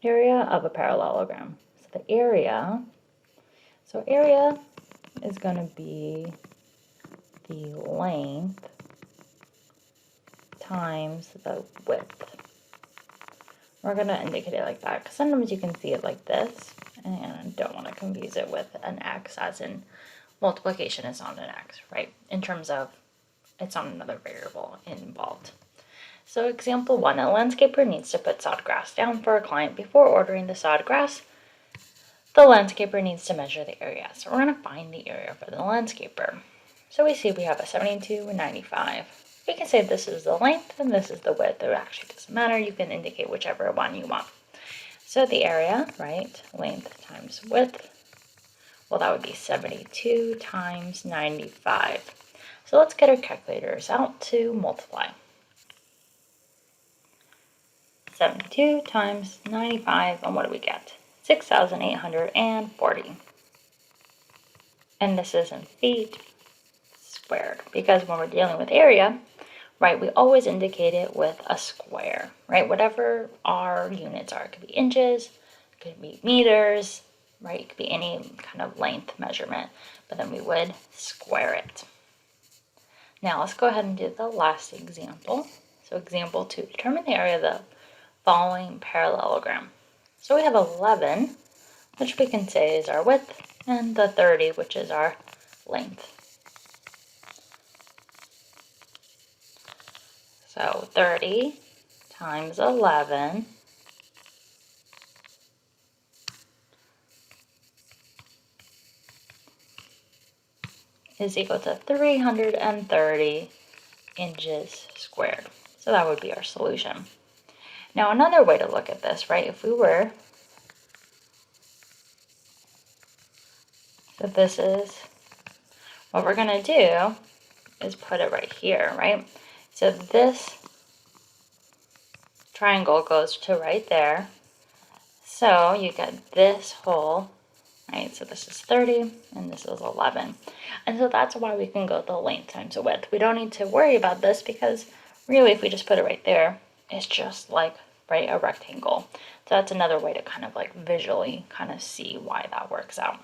area of a parallelogram. So the area is going to be the length times the width. We're going to indicate it like that because sometimes you can see it like this, and I don't want to confuse it with an x, as in multiplication is not an x, right? In terms of it's not another variable involved. So example 1, a landscaper needs to put sod grass down for a client. Before ordering the sod grass, the landscaper needs to measure the area. So we're going to find the area for the landscaper. So we see we have a 72 and 95. We can say this is the length and this is the width. It actually doesn't matter. You can indicate whichever one you want. So the area, right, length times width, well, that would be 72 times 95. So let's get our calculators out to multiply. 72 times 95, and what do we get? 6,840. And this is in feet squared, because when we're dealing with area, right, we always indicate it with a square, right? Whatever our units are, it could be inches, it could be meters, right? It could be any kind of length measurement, but then we would square it. Now let's go ahead and do the last example. So example 2, determine the area of the following parallelogram. So we have 11, which we can say is our width, and the 30, which is our length. So 30 times 11 is equal to 330 inches squared. So that would be our solution. Now another way to look at this, right, if we were, so this is, what we're going to do is put it right here, right? So this triangle goes to right there. So you get this whole, right? So this is 30 and this is 11. And so that's why we can go the length times the width. We don't need to worry about this because really if we just put it right there, it's just like, right, a rectangle. So that's another way to kind of like visually kind of see why that works out.